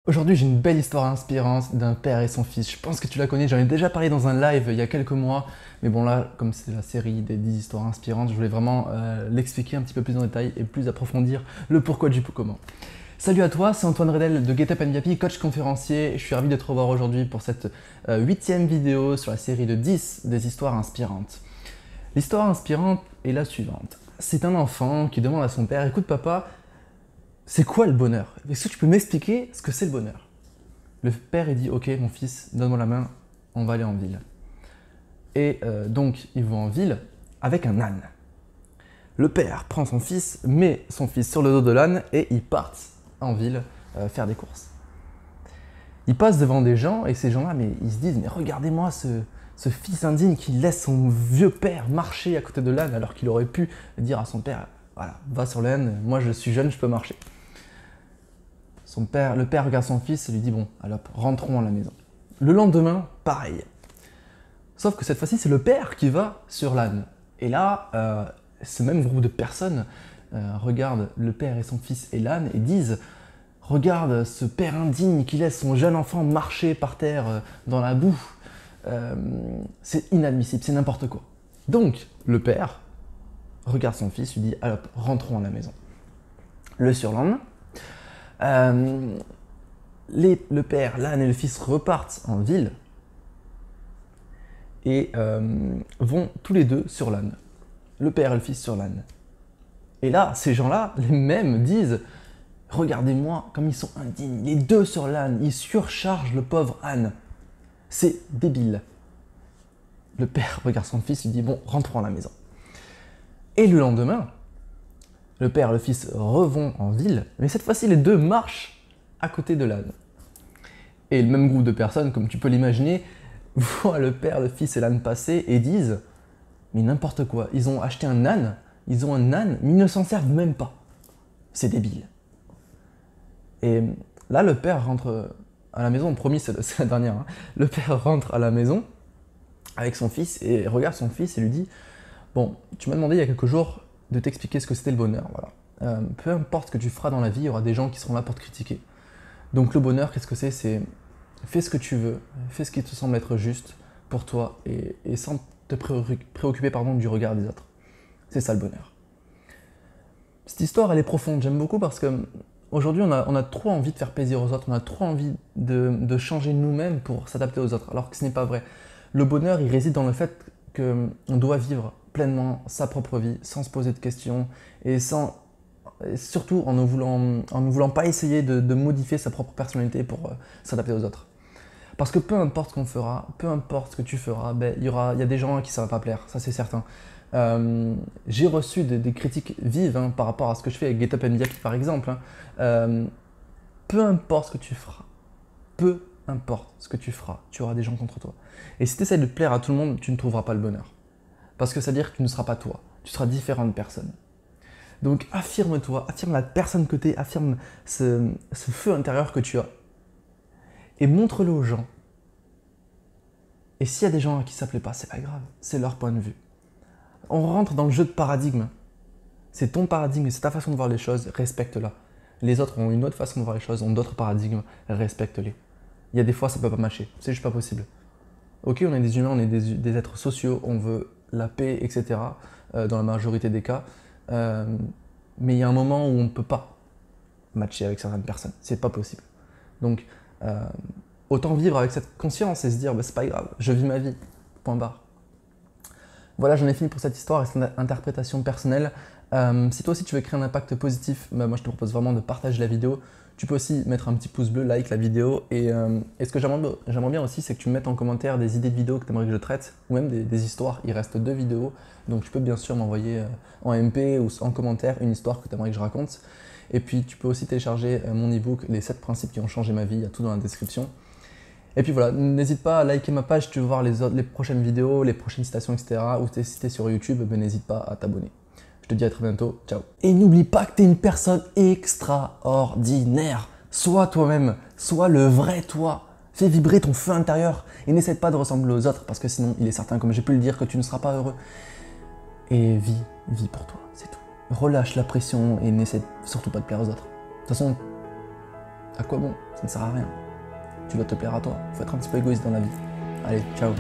Aujourd'hui, j'ai une belle histoire inspirante d'un père et son fils. Je pense que tu la connais, j'en ai déjà parlé dans un live il y a quelques mois. Mais bon là, comme c'est la série des 10 histoires inspirantes, je voulais vraiment l'expliquer un petit peu plus en détail et plus approfondir le pourquoi du comment. Salut à toi, c'est Antoine Redel de Get Up and Be Happy, coach conférencier. Je suis ravi de te revoir aujourd'hui pour cette 8e vidéo sur la série de 10 des histoires inspirantes. L'histoire inspirante est la suivante. C'est un enfant qui demande à son père, écoute papa, c'est quoi le bonheur? Est-ce que tu peux m'expliquer ce que c'est le bonheur? Le père il dit, ok mon fils, donne-moi la main, on va aller en ville. Et donc ils vont en ville avec un âne. Le père prend son fils, met son fils sur le dos de l'âne et ils partent en ville faire des courses. Ils passent devant des gens et ces gens-là, mais ils se disent, mais regardez-moi ce fils indigne qui laisse son vieux père marcher à côté de l'âne alors qu'il aurait pu dire à son père, voilà, va sur l'âne, moi je suis jeune, je peux marcher. Le père regarde son fils et lui dit, bon, alors rentrons à la maison. Le lendemain, pareil. Sauf que cette fois-ci, c'est le père qui va sur l'âne. Et là, ce même groupe de personnes regardent le père et son fils et l'âne et disent, regarde ce père indigne qui laisse son jeune enfant marcher par terre dans la boue. C'est inadmissible, c'est n'importe quoi. Donc, le père regarde son fils, lui dit, alors rentrons à la maison. Le surlendemain, le père, l'âne et le fils repartent en ville et vont tous les deux sur l'âne. Le père et le fils sur l'âne. Et là, ces gens-là, les mêmes, disent « Regardez-moi comme ils sont indignes, les deux sur l'âne, ils surchargent le pauvre âne. C'est débile. » Le père regarde son fils, il dit « Bon, rentrons à la maison. » Et le lendemain, le père et le fils revont en ville, mais cette fois-ci, les deux marchent à côté de l'âne. Et le même groupe de personnes, comme tu peux l'imaginer, voient le père, le fils et l'âne passer et disent « Mais n'importe quoi, ils ont acheté un âne, ils ont un âne, mais ils ne s'en servent même pas. C'est débile. » Et là, le père rentre à la maison, promis, c'est la dernière. Hein. Le père rentre à la maison avec son fils et regarde son fils et lui dit « Bon, tu m'as demandé il y a quelques jours de t'expliquer ce que c'était le bonheur. Voilà. Peu importe ce que tu feras dans la vie, il y aura des gens qui seront là pour te critiquer. Donc le bonheur, qu'est-ce que c'est? C'est fais ce que tu veux, fais ce qui te semble être juste pour toi et sans te préoccuper du regard des autres. C'est ça le bonheur. » Cette histoire, elle est profonde, j'aime beaucoup parce que aujourd'hui, on a trop envie de faire plaisir aux autres, on a trop envie de changer nous-mêmes pour s'adapter aux autres, alors que ce n'est pas vrai. Le bonheur, il réside dans le fait qu'on doit vivre pleinement sa propre vie, sans se poser de questions, et surtout en ne voulant pas essayer de modifier sa propre personnalité pour s'adapter aux autres. Parce que peu importe ce qu'on fera, peu importe ce que tu feras, ben, il y a des gens à qui ça ne va pas plaire, ça c'est certain. J'ai reçu des critiques vives hein, par rapport à ce que je fais avec Get Up and Be Happy par exemple. Hein. Peu importe ce que tu feras, peu importe ce que tu feras, tu auras des gens contre toi. Et si tu essaies de plaire à tout le monde, tu ne trouveras pas le bonheur. Parce que ça veut dire que tu ne seras pas toi, tu seras différent de personne. Donc affirme-toi, affirme la personne que tu es, affirme ce feu intérieur que tu as. Et montre-le aux gens. Et s'il y a des gens à qui ça ne plaît pas, c'est pas grave, c'est leur point de vue. On rentre dans le jeu de paradigme. C'est ton paradigme, c'est ta façon de voir les choses, respecte-la. Les autres ont une autre façon de voir les choses, ont d'autres paradigmes, respecte-les. Il y a des fois, ça peut pas matcher, c'est juste pas possible. Ok, on est des humains, on est des êtres sociaux, on veut la paix, etc. Dans la majorité des cas. Mais il y a un moment où on ne peut pas matcher avec certaines personnes, c'est pas possible. Donc, autant vivre avec cette conscience et se dire, bah, c'est pas grave, je vis ma vie, point barre. Voilà, j'en ai fini pour cette histoire et cette interprétation personnelle. Si toi aussi tu veux créer un impact positif, bah moi je te propose vraiment de partager la vidéo. Tu peux aussi mettre un petit pouce bleu, like la vidéo. Et ce que j'aimerais bien aussi, c'est que tu me mettes en commentaire des idées de vidéos que tu aimerais que je traite, ou même des histoires. Il reste 2 vidéos, donc tu peux bien sûr m'envoyer en MP ou en commentaire une histoire que tu aimerais que je raconte. Et puis tu peux aussi télécharger mon ebook, les 7 principes qui ont changé ma vie, il y a tout dans la description. Et puis voilà, n'hésite pas à liker ma page si tu veux voir les prochaines vidéos, les prochaines citations, etc. Ou si t'es sur YouTube, ben n'hésite pas à t'abonner. Je te dis à très bientôt, ciao. Et n'oublie pas que tu es une personne extraordinaire. Sois toi-même, sois le vrai toi. Fais vibrer ton feu intérieur et n'essaie pas de ressembler aux autres parce que sinon il est certain, comme j'ai pu le dire, que tu ne seras pas heureux. Et vis pour toi, c'est tout. Relâche la pression et n'essaie surtout pas de plaire aux autres. De toute façon, À quoi bon? Ça ne sert à rien. Tu dois te plaire à toi. Faut être un petit peu égoïste dans la vie. Allez, ciao.